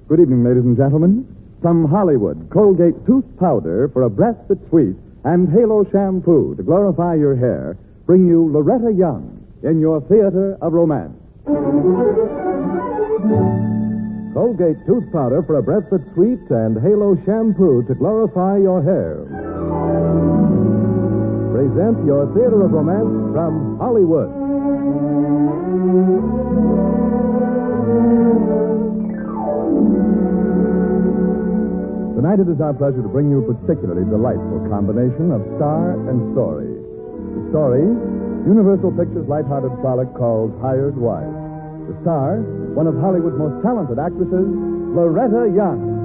Good evening, ladies and gentlemen. From Hollywood, Colgate tooth powder for a breath that's sweet and Halo shampoo to glorify your hair bring you Loretta Young in your theater of romance. Colgate tooth powder for a breath that's sweet and Halo shampoo to glorify your hair. Present your theater of romance from Hollywood. Tonight it is our pleasure to bring you a particularly delightful combination of star and story. The story, Universal Pictures' lighthearted frolic called Hired Wife. The star, one of Hollywood's most talented actresses, Loretta Young.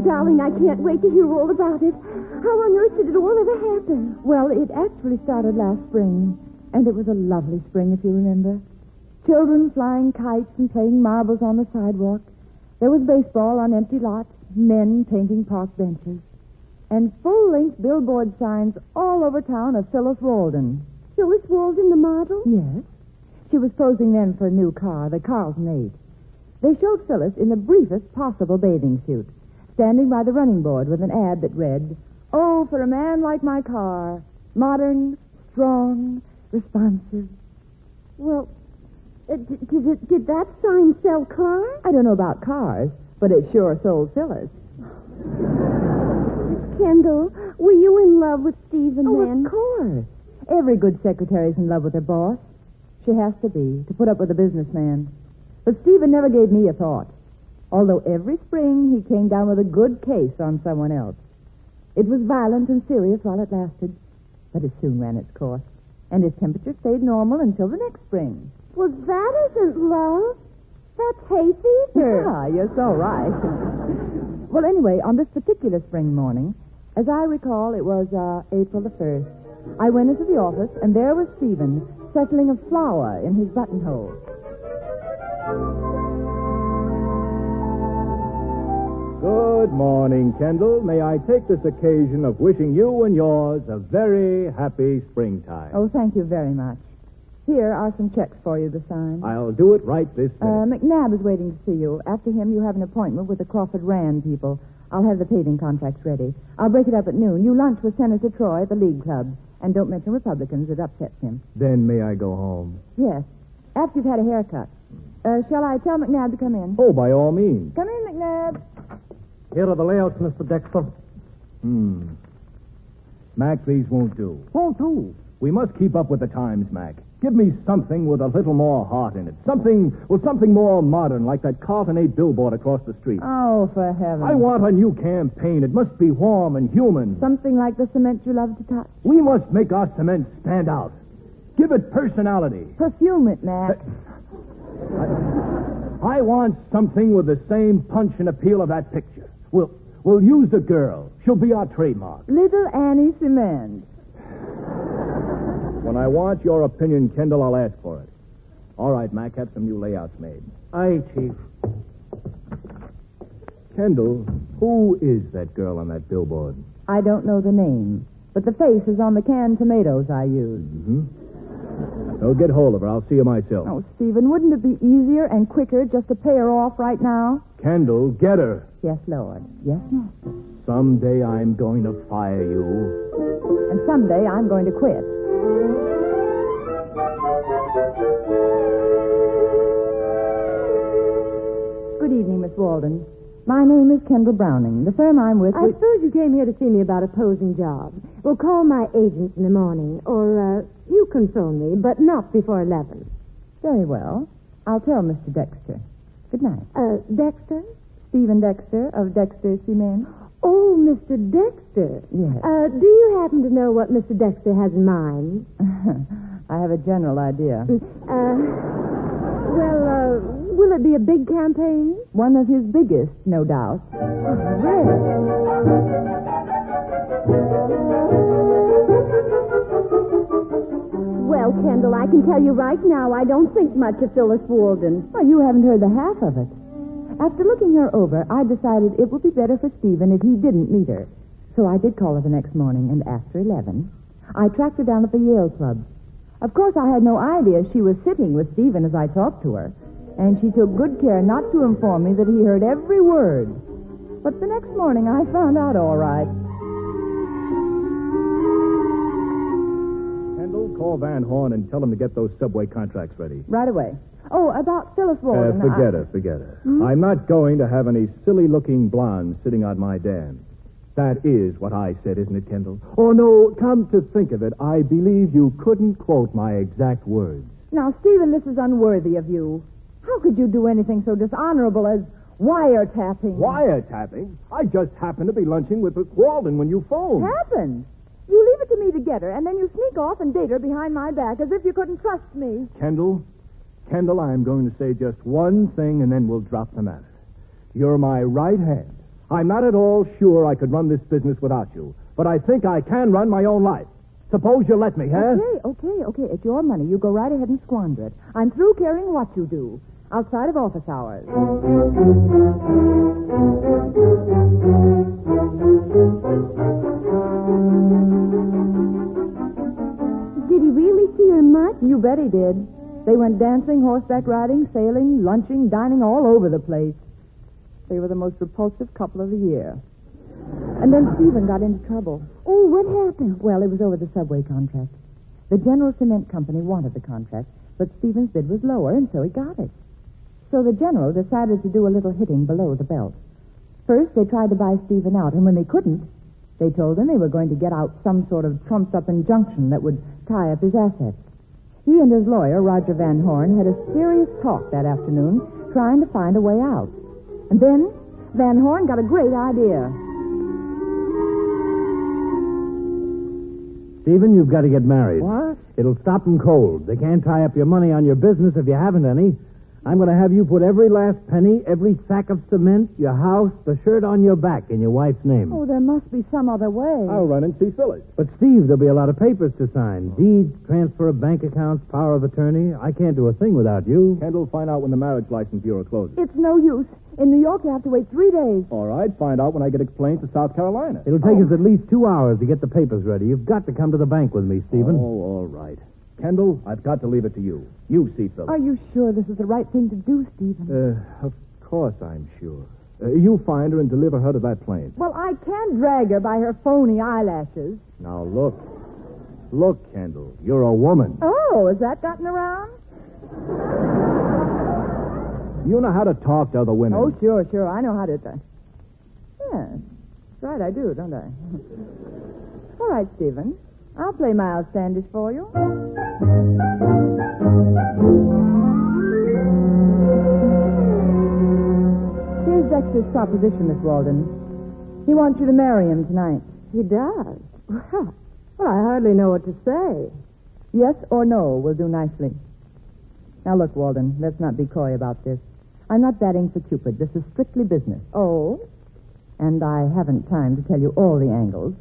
Darling, I can't wait to hear all about it. How on earth did it all ever happen? Well, it actually started last spring, and it was a lovely spring, if you remember. Children flying kites and playing marbles on the sidewalk. There was baseball on empty lots, men painting park benches, and full-length billboard signs all over town of Phyllis Walden. Phyllis Walden, the model? Yes. She was posing then for a new car, the Carlton 8. They showed Phyllis in the briefest possible bathing suit, standing by the running board with an ad that read, "Oh, for a man like my car, modern, strong, responsive." Well, did that sign sell cars? I don't know about cars, but it sure sold Phyllis. Kendall, were you in love with Stephen then? Of course. Every good secretary's in love with her boss. She has to be, to put up with a businessman. But Stephen never gave me a thought. Although every spring he came down with a good case on someone else. It was violent and serious while it lasted, but it soon ran its course, and his temperature stayed normal until the next spring. Well, that isn't love. That's hay fever. Ah, you're so right. Well, anyway, on this particular spring morning, as I recall, it was April the 1st, I went into the office, and there was Stephen settling a flower in his buttonhole. Good morning, Kendall. May I take this occasion of wishing you and yours a very happy springtime. Oh, thank you very much. Here are some checks for you to sign. I'll do it right this minute. McNabb is waiting to see you. After him, you have an appointment with the Crawford Rand people. I'll have the paving contracts ready. I'll break it up at noon. You lunch with Senator Troy at the League Club. And don't mention Republicans. It upsets him. Then may I go home? Yes. After you've had a haircut. Shall I tell McNabb to come in? Oh, by all means. Come in, McNabb. Here are the layouts, Mr. Dexter. Mac, these won't do. Won't do. We must keep up with the times, Mac. Give me something with a little more heart in it. Something more modern, like that Carlton 8 billboard across the street. Oh, for heaven. I want a new campaign. It must be warm and human. Something like the cement you love to touch. We must make our cement stand out. Give it personality. Perfume it, Mac. I want something with the same punch and appeal of that picture. We'll use the girl. She'll be our trademark. Little Annie Cement. When I want your opinion, Kendall, I'll ask for it. All right, Mac, have some new layouts made. Aye, Chief. Kendall, who is that girl on that billboard? I don't know the name, but the face is on the canned tomatoes I used. So get hold of her. I'll see her myself. Oh, Stephen, wouldn't it be easier and quicker just to pay her off right now? Kendall, get her. Yes, Lord. Yes, Master. Someday I'm going to fire you. And someday I'm going to quit. Good evening, Miss Walden. My name is Kendall Browning. The firm I'm with... I suppose you came here to see me about a posing job. Well, call my agent in the morning, or you can phone me, but not before 11. Very well. I'll tell Mr. Dexter. Good night. Dexter? Stephen Dexter of Dexter Cement. Oh, Mr. Dexter. Yes. Do you happen to know what Mr. Dexter has in mind? I have a general idea. Will it be a big campaign? One of his biggest, no doubt. Well, Kendall, I can tell you right now, I don't think much of Phyllis Walden. Well, you haven't heard the half of it. After looking her over, I decided it would be better for Stephen if he didn't meet her. So I did call her the next morning, and after 11, I tracked her down at the Yale Club. Of course, I had no idea she was sitting with Stephen as I talked to her, and she took good care not to inform me that he heard every word. But the next morning, I found out all right. Kendall, call Van Horn and tell him to get those subway contracts ready. Right away. Oh, about Phyllis Walden. Forget her. I'm not going to have any silly-looking blondes sitting on my dam. That is what I said, isn't it, Kendall? Oh, no, come to think of it, I believe you couldn't quote my exact words. Now, Stephen, this is unworthy of you. How could you do anything so dishonorable as wiretapping? Wiretapping? I just happened to be lunching with Walden when you phoned. Happened? You leave it to me to get her, and then you sneak off and date her behind my back as if you couldn't trust me. Kendall, I'm going to say just one thing, and then we'll drop the matter. You're my right hand. I'm not at all sure I could run this business without you, but I think I can run my own life. Suppose you let me, huh? Okay. It's your money. You go right ahead and squander it. I'm through caring what you do, outside of office hours. Did he really see her much? You bet he did. They went dancing, horseback riding, sailing, lunching, dining all over the place. They were the most repulsive couple of the year. And then Stephen got into trouble. Oh, what happened? Well, it was over the subway contract. The General Cement Company wanted the contract, but Stephen's bid was lower, and so he got it. So the General decided to do a little hitting below the belt. First, they tried to buy Stephen out, and when they couldn't, they told him they were going to get out some sort of trumped-up injunction that would tie up his assets. He and his lawyer, Roger Van Horn, had a serious talk that afternoon, trying to find a way out. And then Van Horn got a great idea. Stephen, you've got to get married. What? It'll stop them cold. They can't tie up your money on your business if you haven't any. I'm going to have you put every last penny, every sack of cement, your house, the shirt on your back in your wife's name. Oh, there must be some other way. I'll run and see Phyllis. But, Steve, there'll be a lot of papers to sign. Deeds, transfer of bank accounts, power of attorney. I can't do a thing without you. Kendall, find out when the marriage license bureau closes. It's no use. In New York, you have to wait 3 days. All right, find out when I get explained to South Carolina. It'll take us at least 2 hours to get the papers ready. You've got to come to the bank with me, Stephen. Oh, all right. Kendall, I've got to leave it to you. You see Phyllis. Are you sure this is the right thing to do, Stephen? Of course I'm sure. You find her and deliver her to that plane. Well, I can't drag her by her phony eyelashes. Now, look. Look, Kendall, you're a woman. Oh, has that gotten around? You know how to talk to other women. Oh, sure. I know how to... Yes, that's right, I do, don't I? All right, Stephen. I'll play Miles Standish for you. Here's Dexter's proposition, Miss Walden. He wants you to marry him tonight. He does? Well, I hardly know what to say. Yes or no will do nicely. Now, look, Walden, let's not be coy about this. I'm not batting for Cupid. This is strictly business. Oh? And I haven't time to tell you all the angles.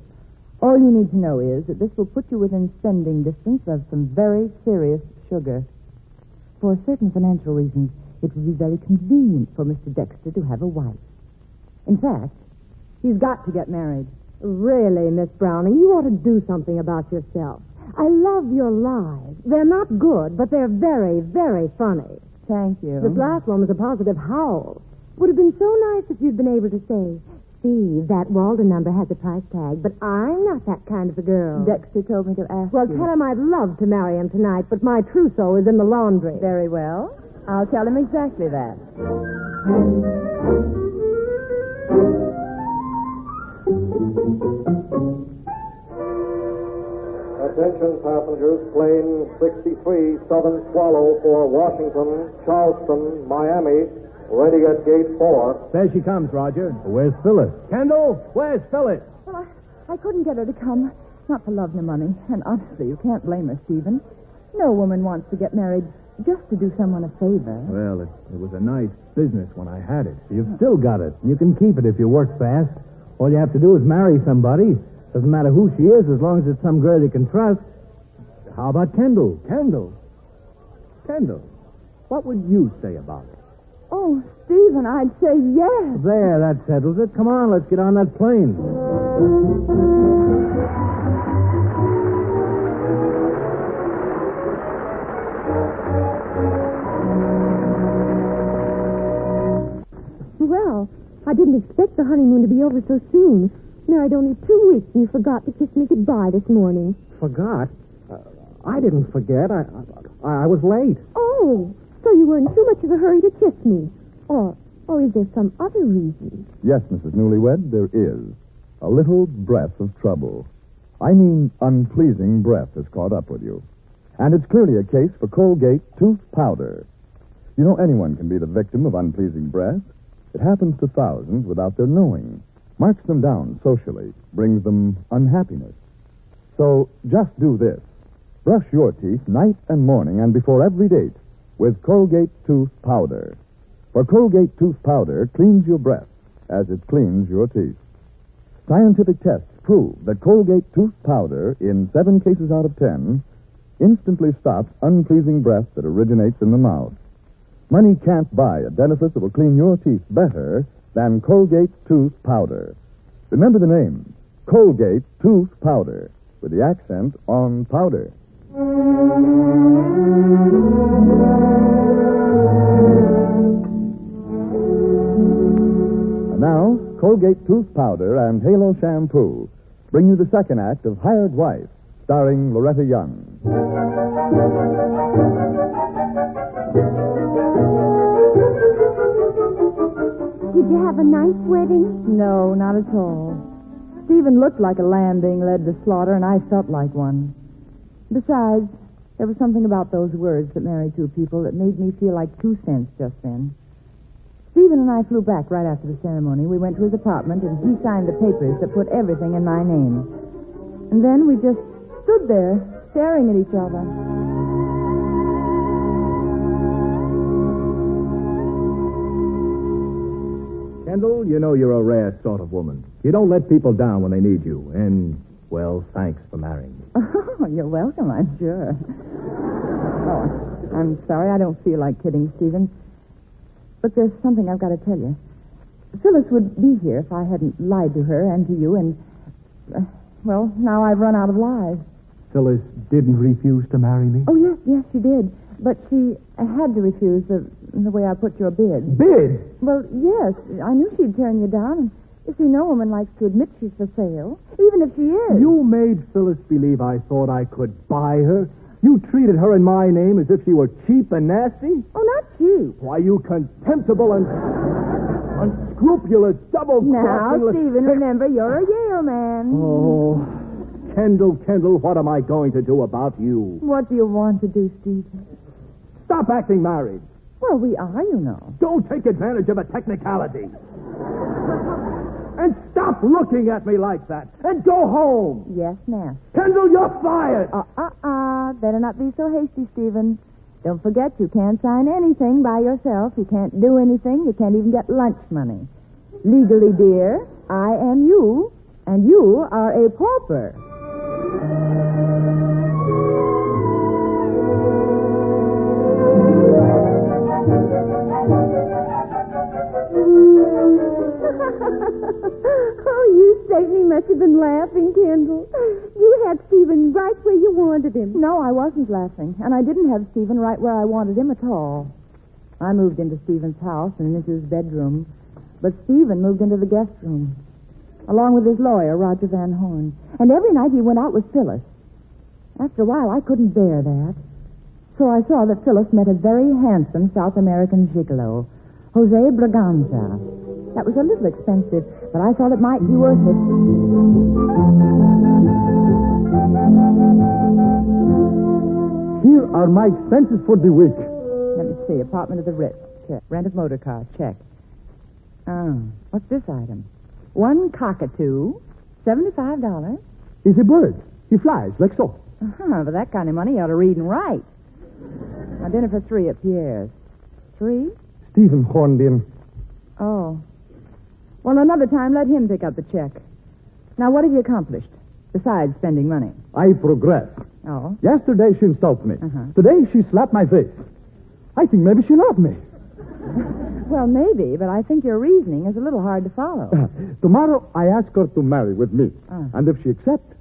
All you need to know is that this will put you within spending distance of some very serious sugar. For certain financial reasons, it will be very convenient for Mr. Dexter to have a wife. In fact, he's got to get married. Really, Miss Browning, you ought to do something about yourself. I love your lies. They're not good, but they're very, very funny. Thank you. This last one was a positive howl. Would have been so nice if you'd been able to say, Steve, that Walden number has a price tag, but I'm not that kind of a girl. Dexter told me to ask Well, you. tell him I'd love to marry him tonight, but my trousseau is in the laundry. Very well. I'll tell him exactly that. Attention passengers, plane 63 Southern Swallow for Washington, Charleston, Miami, ready at gate 4. There she comes, Roger. Where's Phyllis? Kendall, where's Phyllis? Well, I couldn't get her to come. Not for love nor money. And honestly, you can't blame her, Stephen. No woman wants to get married just to do someone a favor. Well, it was a nice business when I had it. You've still got it. You can keep it if you work fast. All you have to do is marry somebody. Doesn't matter who she is, as long as it's some girl you can trust. How about Kendall? Kendall? What would you say about it? Oh, Stephen, I'd say yes. There, that settles it. Come on, let's get on that plane. Well, I didn't expect the honeymoon to be over so soon. Married only 2 weeks, and you forgot to kiss me goodbye this morning. Forgot? I didn't forget. I was late. Oh, so you were in too much of a hurry to kiss me. Or is there some other reason? Yes, Mrs. Newlywed, there is. A little breath of trouble. I mean, unpleasing breath has caught up with you. And it's clearly a case for Colgate tooth powder. You know, anyone can be the victim of unpleasing breath. It happens to thousands without their knowing. Marks them down socially, brings them unhappiness. So just do this. Brush your teeth night and morning and before every date with Colgate tooth powder. For Colgate tooth powder cleans your breath as it cleans your teeth. Scientific tests prove that Colgate tooth powder, in 7 cases out of 10, instantly stops unpleasing breath that originates in the mouth. Money can't buy a dentifrice that will clean your teeth better than Colgate tooth powder. Remember the name, Colgate tooth powder, with the accent on powder. And now, Colgate tooth powder and Halo shampoo bring you the second act of Hired Wife, starring Loretta Young. Did you have a nice wedding? No, not at all. Stephen looked like a lamb being led to slaughter, and I felt like one. Besides, there was something about those words that marry two people that made me feel like 2 cents just then. Stephen and I flew back right after the ceremony. We went to his apartment, and he signed the papers that put everything in my name. And then we just stood there, staring at each other. Kendall, you know you're a rare sort of woman. You don't let people down when they need you. And, well, thanks for marrying me. Oh, you're welcome, I'm sure. Oh, I'm sorry. I don't feel like kidding, Stephen. But there's something I've got to tell you. Phyllis would be here if I hadn't lied to her and to you, and, well, now I've run out of lies. Phyllis didn't refuse to marry me? Oh, yes, she did. But she had to refuse the way I put your bid. Bid? Well, yes. I knew she'd turn you down. And you see, no woman likes to admit she's for sale, even if she is. You made Phyllis believe I thought I could buy her. You treated her in my name as if she were cheap and nasty. Oh, not cheap. Why, you contemptible and unscrupulous double-crossing... Now, Stephen, remember, you're a Yale man. Oh, Kendall, what am I going to do about you? What do you want to do, Stephen? Stop acting married. Well, we are, you know. Don't take advantage of a technicality. And stop looking at me like that. And go home. Yes, ma'am. Kendall, you're fired. Better not be so hasty, Stephen. Don't forget, you can't sign anything by yourself. You can't do anything. You can't even get lunch money. Legally, dear, I am you, and you are a pauper. Oh, you certainly must have been laughing, Kendall. You had Stephen right where you wanted him. No, I wasn't laughing, and I didn't have Stephen right where I wanted him at all. I moved into Stephen's house and into his bedroom, but Stephen moved into the guest room, along with his lawyer, Roger Van Horn. And every night he went out with Phyllis. After a while, I couldn't bear that. So I saw that Phyllis met a very handsome South American gigolo, Jose Braganza. That was a little expensive, but I thought it might be worth it. Here are my expenses for the week. Let me see. Apartment of the Ritz. Check. Rent of motor car. Check. Oh, what's this item? 1 cockatoo, $75. He's a bird. He flies like so. For that kind of money, you ought to read and write. Now, dinner for 3 at Pierre's. 3? Stephen Hornbeam. Oh. Well, another time, let him pick up the check. Now, what have you accomplished, besides spending money? I progress. Oh? Yesterday, she insulted me. Today, she slapped my face. I think maybe she loved me. Well, maybe, but I think your reasoning is a little hard to follow. Tomorrow, I ask her to marry with me. And if she accepts,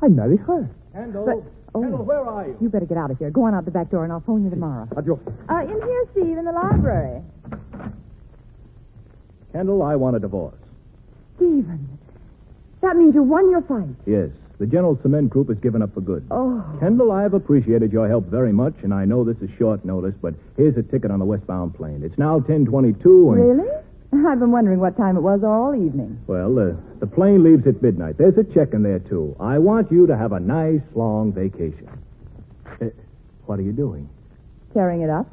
I marry her. Kendall, Kendall, where are you? You better get out of here. Go on out the back door, and I'll phone you tomorrow. Adios. In here, Steve, in the library. Kendall, I want a divorce. Stephen, that means you won your fight. Yes. The General Cement Group has given up for good. Oh. Kendall, I have appreciated your help very much, and I know this is short notice, but here's a ticket on the westbound plane. It's now 10:22, and... Really? I've been wondering what time it was all evening. Well, the plane leaves at midnight. There's a check in there, too. I want you to have a nice, long vacation. What are you doing? Tearing it up.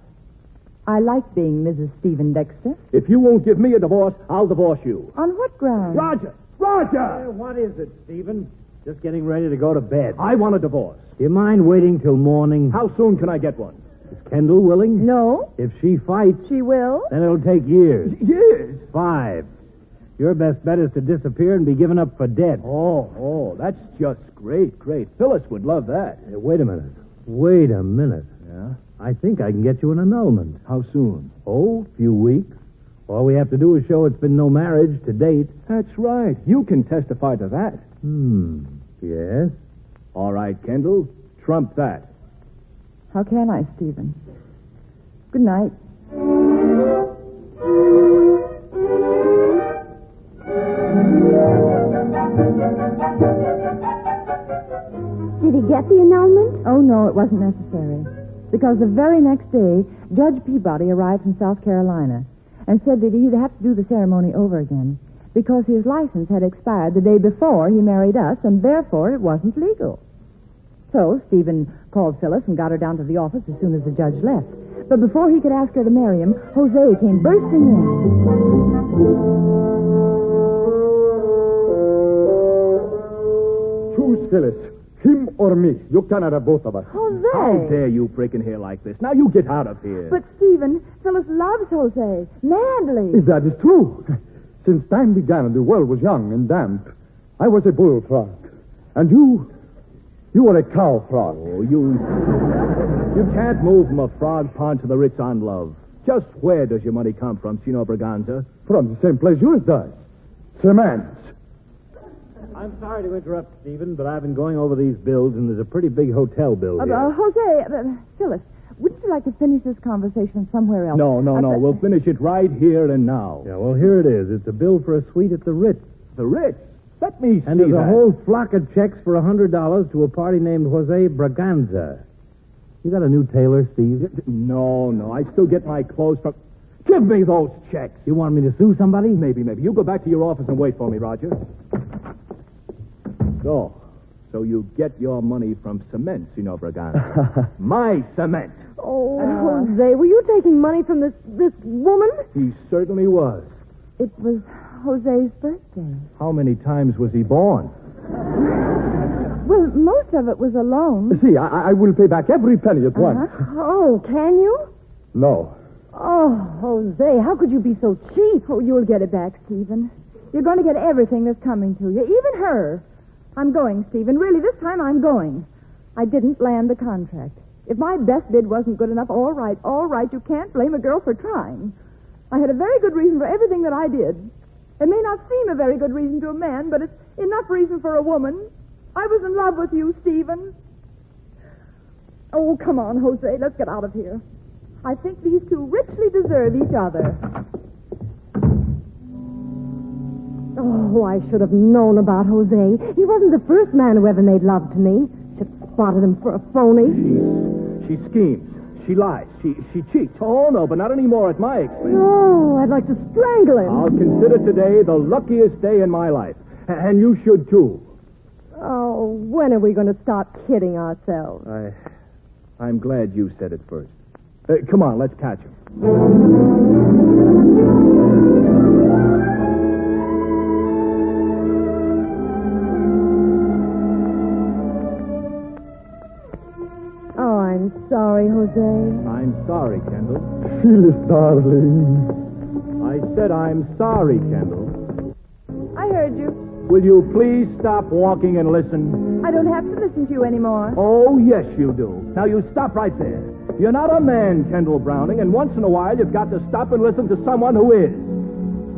I like being Mrs. Stephen Dexter. If you won't give me a divorce, I'll divorce you. On what grounds? Roger! Roger! What is it, Stephen? Just getting ready to go to bed. I want a divorce. Do you mind waiting till morning? How soon can I get one? Is Kendall willing? No. If she fights, She will? then it'll take years. Years? 5. Your best bet is to disappear and be given up for dead. Oh, that's just great. Phyllis would love that. Hey, wait a minute. Yeah? I think I can get you an annulment. How soon? Oh, a few weeks. All we have to do is show it's been no marriage to date. That's right. You can testify to that. Yes? All right, Kendall. Trump that. How can I, Stephen? Good night. Did he get the annulment? Oh, no, it wasn't necessary. Because the very next day, Judge Peabody arrived from South Carolina and said that he'd have to do the ceremony over again because his license had expired the day before he married us, and therefore it wasn't legal. So Stephen called Phyllis and got her down to the office as soon as the judge left. But before he could ask her to marry him, Jose came bursting in. Choose Phyllis. Him or me. You cannot have both of us. Jose! How dare you break in here like this? Now you get out of here. But, Stephen, Phyllis loves Jose. Madly. That is true. Since time began and the world was young and damp, I was a bullfrog. And you were a cow frog. Oh, you can't move from a frog pond to the Ritz on love. Just where does your money come from, Signor Braganza? From the same place yours does. Cement. I'm sorry to interrupt, Stephen, but I've been going over these bills, and there's a pretty big hotel bill here. Jose, Phyllis, wouldn't you like to finish this conversation somewhere else? No. We'll finish it right here and now. Yeah, well, here it is. It's a bill for a suite at the Ritz. The Ritz? Let me see And there's that. a whole flock of checks for $100 to a party named Jose Braganza. You got a new tailor, Steve? No. I still get my clothes from... Give me those checks. You want me to sue somebody? Maybe. You go back to your office and wait for me, Roger. So you get your money from cement, Signor Braganza. My cement. Oh, Jose, were you taking money from this woman? He certainly was. It was Jose's birthday. How many times was he born? Well, most of it was a loan. See, I will pay back every penny at once. Oh, can you? No. Oh, Jose, how could you be so cheap? Oh, you'll get it back, Stephen. You're going to get everything that's coming to you, even her. I'm going, Stephen. Really, this time I'm going. I didn't land the contract. If my best bid wasn't good enough, all right. You can't blame a girl for trying. I had a very good reason for everything that I did. It may not seem a very good reason to a man, but it's enough reason for a woman. I was in love with you, Stephen. Oh, come on, Jose. Let's get out of here. I think these two richly deserve each other. Oh, I should have known about Jose. He wasn't the first man who ever made love to me. Should have spotted him for a phony. She schemes. She lies. She cheats. Oh, no, but not anymore at my expense. No, I'd like to strangle him. I'll consider today the luckiest day in my life. And you should, too. Oh, when are we going to stop kidding ourselves? I'm glad you said it first. Come on, let's catch him. Oh, I'm sorry, Jose. I'm sorry, Kendall. Phyllis, darling. I said I'm sorry, Kendall. I heard you. Will you please stop walking and listen? I don't have to listen to you anymore. Oh, yes, you do. Now, you stop right there. You're not a man, Kendall Browning, and once in a while you've got to stop and listen to someone who is.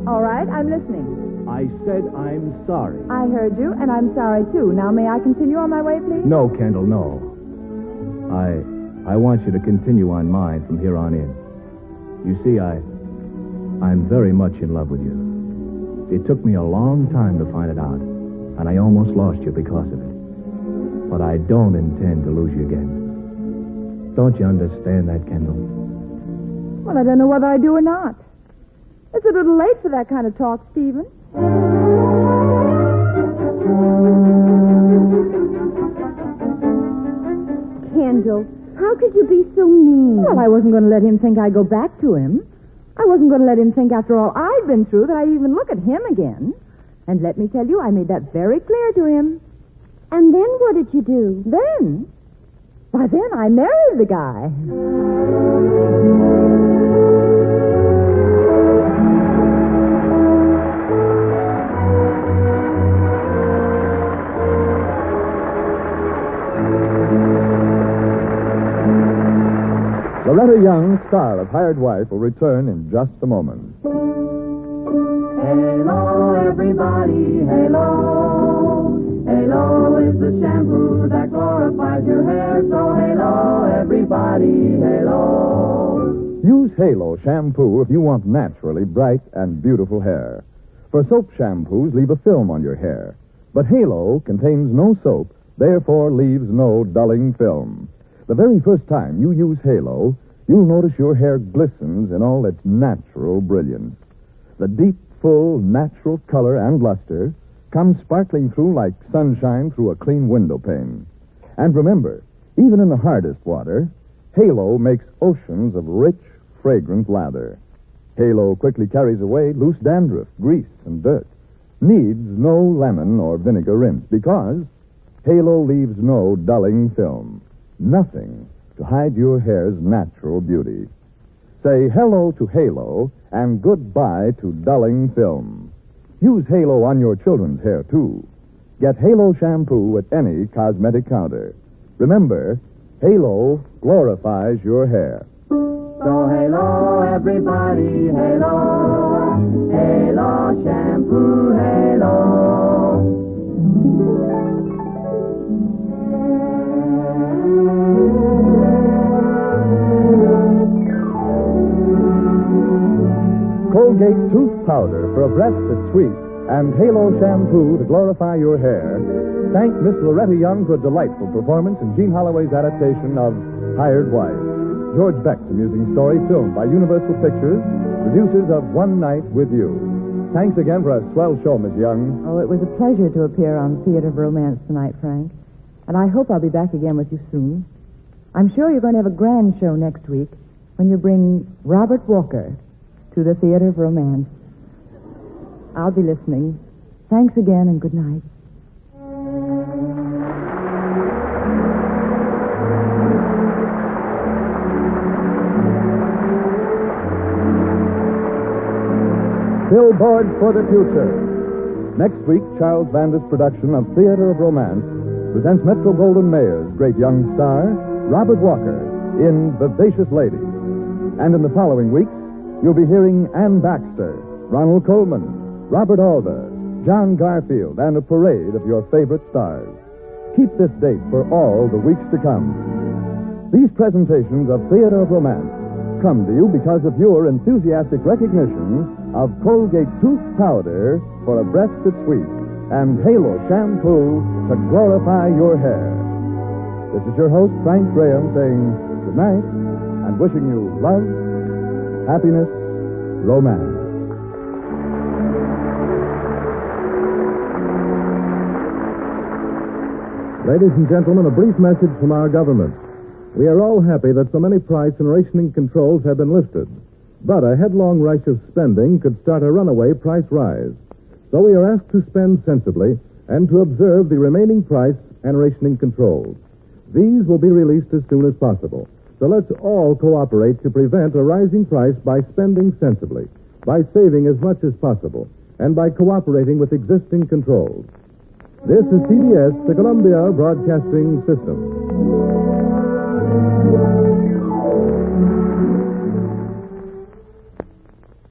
All right, I'm listening. I said I'm sorry. I heard you, and I'm sorry, too. Now, may I continue on my way, please? No, Kendall, no. I want you to continue on mine from here on in. You see, I'm very much in love with you. It took me a long time to find it out, and I almost lost you because of it. But I don't intend to lose you again. Don't you understand that, Kendall? Well, I don't know whether I do or not. It's a little late for that kind of talk, Stephen. Kendall, how could you be so mean? Well, I wasn't going to let him think I'd go back to him. I wasn't going to let him think, after all I'd been through, that I'd even look at him again. And let me tell you, I made that very clear to him. And then what did you do? Then? Why, then I married the guy. Loretta Young, star of Hired Wife, will return in just a moment. Halo, everybody, halo. Halo is the shampoo that glorifies your hair. So halo, everybody, halo. Use Halo shampoo if you want naturally bright and beautiful hair. For soap shampoos leave a film on your hair. But Halo contains no soap, therefore leaves no dulling film. The very first time you use Halo, you'll notice your hair glistens in all its natural brilliance. The deep, full, natural color and luster comes sparkling through like sunshine through a clean window pane. And remember, even in the hardest water, Halo makes oceans of rich, fragrant lather. Halo quickly carries away loose dandruff, grease, and dirt. Needs no lemon or vinegar rinse because Halo leaves no dulling film. Nothing to hide your hair's natural beauty. Say hello to Halo and goodbye to dulling film. Use Halo on your children's hair, too. Get Halo shampoo at any cosmetic counter. Remember, Halo glorifies your hair. So halo, everybody, halo. Halo shampoo, halo. Colgate tooth powder for a breath that's sweet and Halo shampoo to glorify your hair. Thank Miss Loretta Young for a delightful performance in Gene Holloway's adaptation of Hired Wife. George Beck's amusing story filmed by Universal Pictures, producers of One Night with You. Thanks again for a swell show, Miss Young. Oh, it was a pleasure to appear on Theater of Romance tonight, Frank. And I hope I'll be back again with you soon. I'm sure you're going to have a grand show next week when you bring Robert Walker to the Theater of Romance. I'll be listening. Thanks again and good night. Billboard for the Future. Next week, Charles Vander's production of Theater of Romance presents Metro-Goldwyn-Mayer's great young star, Robert Walker, in Vivacious Lady. And in the following weeks, you'll be hearing Ann Baxter, Ronald Colman, Robert Alda, John Garfield, and a parade of your favorite stars. Keep this date for all the weeks to come. These presentations of Theater of Romance come to you because of your enthusiastic recognition of Colgate tooth powder for a breath that's sweet and Halo shampoo to glorify your hair. This is your host, Frank Graham, saying good night and wishing you love, happiness, romance. Ladies and gentlemen, a brief message from our government. We are all happy that so many price and rationing controls have been lifted. But a headlong rush of spending could start a runaway price rise. So we are asked to spend sensibly and to observe the remaining price and rationing controls. These will be released as soon as possible. So let's all cooperate to prevent a rising price by spending sensibly, by saving as much as possible, and by cooperating with existing controls. This is CBS, the Columbia Broadcasting System.